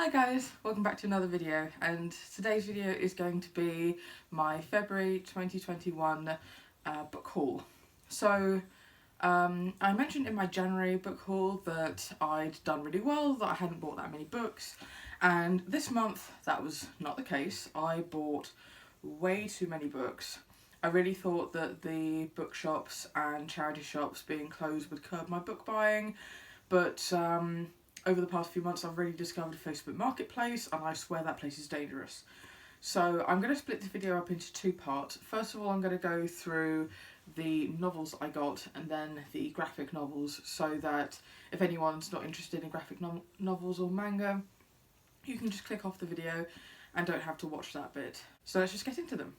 Hi guys, welcome back to another video, and today's video is going to be my February 2021 book haul. So I mentioned in my January book haul that I'd done really well, that I hadn't bought that many books, and this month that was not the case. I bought way too many books. I really thought that the bookshops and charity shops being closed would curb my book buying, but over the past few months I've really discovered a Facebook Marketplace, and I swear that place is dangerous. So I'm going to split this video up into two parts. First of all, I'm going to go through the novels I got and then the graphic novels, so that if anyone's not interested in graphic novels or manga, you can just click off the video and don't have to watch that bit. So let's just get into them.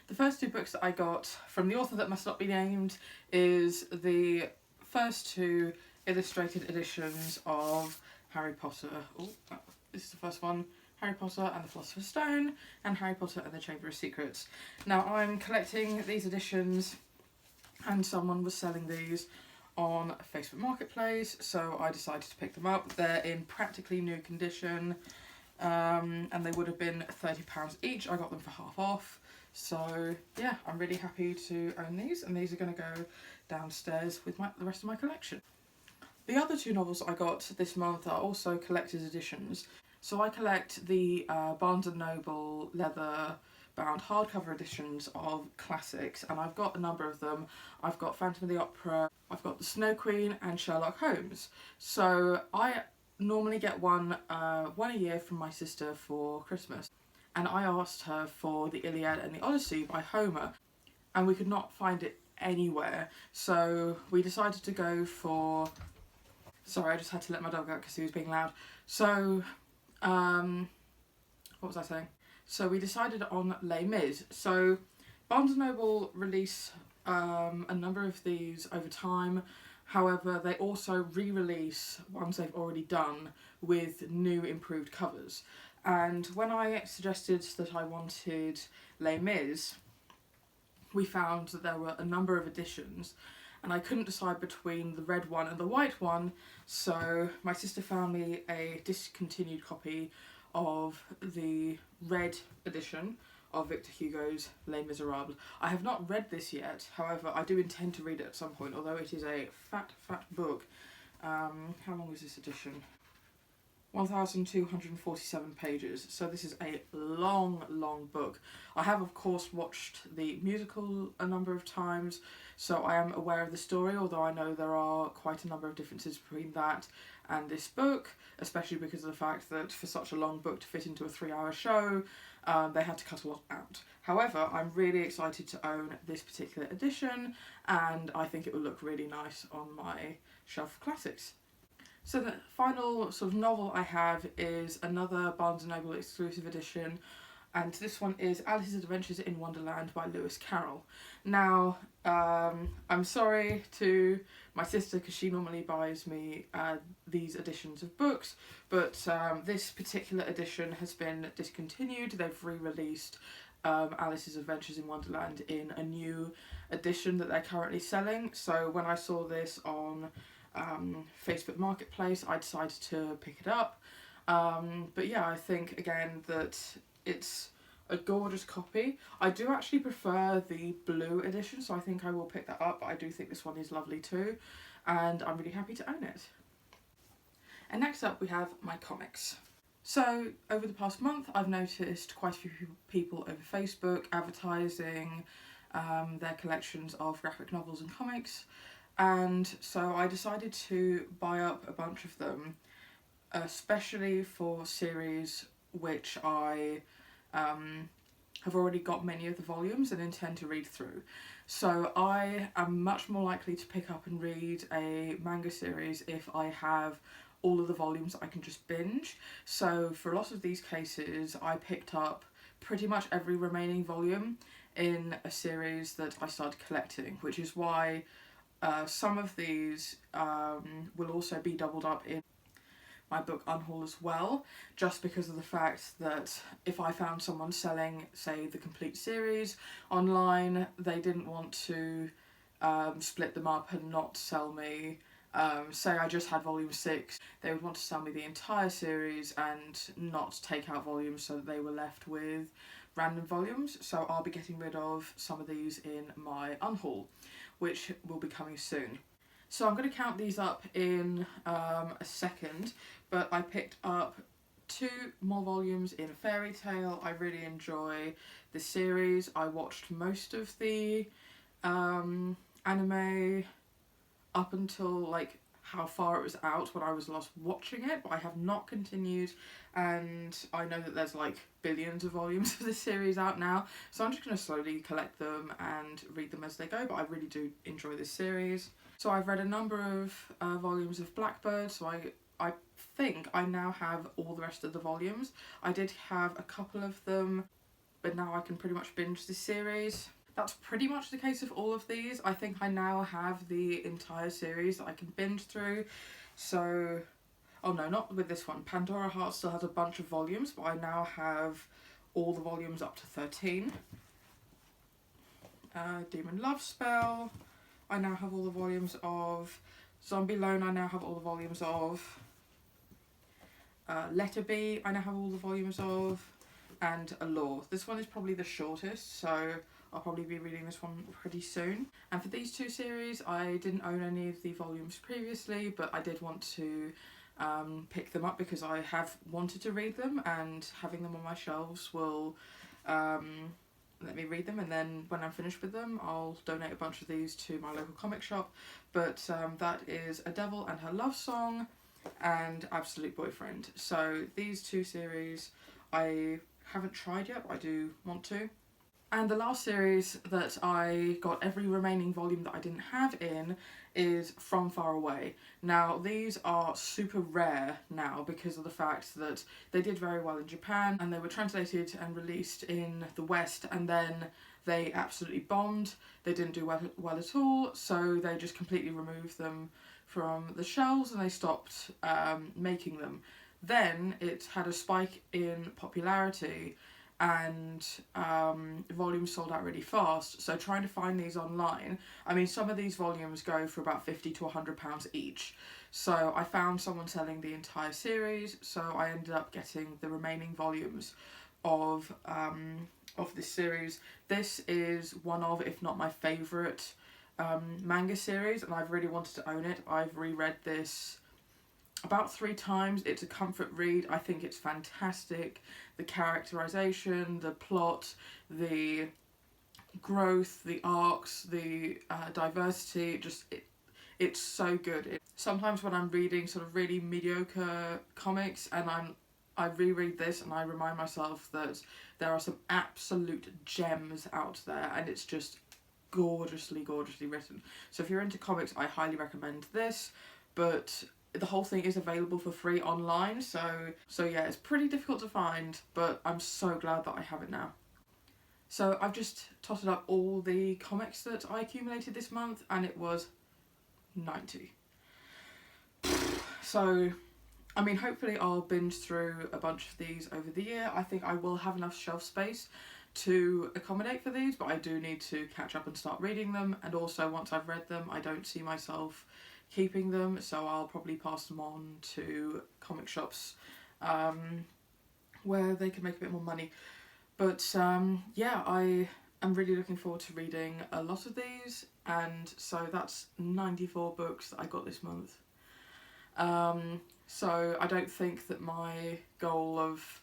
The first two books that I got from the author that must not be named is the first two illustrated editions of Harry Potter. Oh, this is the first one. Harry Potter and the Philosopher's Stone and Harry Potter and the Chamber of Secrets. Now I'm collecting these editions and someone was selling these on Facebook Marketplace, so I decided to pick them up. They're in practically new condition, and they would have been £30 each. I got them for half off. So yeah, I'm really happy to own these, and these are going to go downstairs with the rest of my collection. The other two novels I got this month are also collector's editions. So I collect the Barnes & Noble leather-bound hardcover editions of classics, and I've got a number of them. I've got Phantom of the Opera, I've got The Snow Queen and Sherlock Holmes. So I normally get one a year from my sister for Christmas, and I asked her for the Iliad and the Odyssey by Homer, and we could not find it anywhere. So we decided to go for... Sorry, I just had to let my dog out because he was being loud. So, what was I saying? So we decided on Les Mis. So Barnes & Noble release a number of these over time. However, they also re-release ones they've already done with new improved covers. And when I suggested that I wanted Les Mis, we found that there were a number of editions, and I couldn't decide between the red one and the white one, so my sister found me a discontinued copy of the red edition of Victor Hugo's Les Miserables. I have not read this yet, however I do intend to read it at some point, although it is a fat book. How long is this edition? 1,247 pages, so this is a long book. I have of course watched the musical a number of times, so I am aware of the story, although I know there are quite a number of differences between that and this book, especially because of the fact that for such a long book to fit into a 3-hour show, they had to cut a lot out. However, I'm really excited to own this particular edition, and I think it will look really nice on my shelf of classics. So the final sort of novel I have is another Barnes & Noble exclusive edition, and this one is Alice's Adventures in Wonderland by Lewis Carroll. Now, I'm sorry to my sister because she normally buys me these editions of books, but this particular edition has been discontinued. They've re-released Alice's Adventures in Wonderland in a new edition that they're currently selling. So when I saw this on Facebook Marketplace, I decided to pick it up. But yeah, I think again that it's a gorgeous copy. I do actually prefer the blue edition, so I think I will pick that up, but I do think this one is lovely too, and I'm really happy to own it. And next up we have my comics. So over the past month I've noticed quite a few people over Facebook advertising their collections of graphic novels and comics, and so I decided to buy up a bunch of them, especially for series which I have already got many of the volumes and intend to read through. So I am much more likely to pick up and read a manga series if I have all of the volumes I can just binge. So for a lot of these cases I picked up pretty much every remaining volume in a series that I started collecting, which is why some of these will also be doubled up in my book unhaul as well, just because of the fact that if I found someone selling, say, the complete series online, they didn't want to split them up and not sell me say I just had volume 6, they would want to sell me the entire series and not take out volumes, so that they were left with random volumes. So I'll be getting rid of some of these in my unhaul, which will be coming soon. So I'm going to count these up in a second, but I picked up 2 more volumes in Fairy Tale. I really enjoy this series. I watched most of the anime up until like how far it was out when I was last watching it, but I have not continued, and I know that there's like billions of volumes of this series out now, so I'm just going to slowly collect them and read them as they go, but I really do enjoy this series. So I've read a number of volumes of Blackbird, so I think I now have all the rest of the volumes. I did have a couple of them, but now I can pretty much binge this series. That's pretty much the case of all of these. I think I now have the entire series that I can binge through. So, oh no, not with this one. Pandora Heart still has a bunch of volumes, but I now have all the volumes up to 13. Demon Love Spell, I now have all the volumes of. Zombie Loan, I now have all the volumes of. Letter B, I now have all the volumes of. And Allure. This one is probably the shortest, so I'll probably be reading this one pretty soon. And for these 2 series, I didn't own any of the volumes previously, but I did want to pick them up because I have wanted to read them, and having them on my shelves will let me read them, and then when I'm finished with them, I'll donate a bunch of these to my local comic shop. But that is A Devil and Her Love Song and Absolute Boyfriend. So these 2 series I haven't tried yet, but I do want to. And the last series that I got every remaining volume that I didn't have in is From Far Away. Now, these are super rare now because of the fact that they did very well in Japan and they were translated and released in the West, and then they absolutely bombed. They didn't do well at all, so they just completely removed them from the shelves and they stopped making them. Then it had a spike in popularity and volumes sold out really fast, so trying to find these online, I mean, some of these volumes go for about £50 to £100 each, so I found someone selling the entire series, so I ended up getting the remaining volumes of this series. This is one of, if not my favourite manga series, and I've really wanted to own it. I've reread this about 3 times. It's a comfort read. I think it's fantastic. The characterization, the plot, the growth, the arcs, the diversity, it's so good. Sometimes when I'm reading sort of really mediocre comics and I reread this and I remind myself that there are some absolute gems out there, and it's just gorgeously written. So if you're into comics, I highly recommend this, but the whole thing is available for free online, so yeah, it's pretty difficult to find, but I'm so glad that I have it now. So I've just totted up all the comics that I accumulated this month, and it was 90. So, I mean, hopefully I'll binge through a bunch of these over the year. I think I will have enough shelf space to accommodate for these, but I do need to catch up and start reading them, and also once I've read them, I don't see myself keeping them, so I'll probably pass them on to comic shops where they can make a bit more money. But yeah, I am really looking forward to reading a lot of these, and so that's 94 books that I got this month. So I don't think that my goal of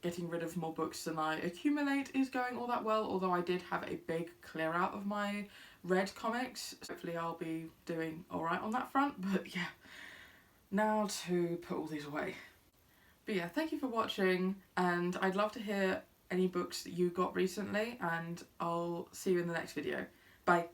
getting rid of more books than I accumulate is going all that well, although I did have a big clear out of my read comics. Hopefully I'll be doing alright on that front, but yeah, now to put all these away. But yeah, thank you for watching, and I'd love to hear any books that you got recently, and I'll see you in the next video. Bye!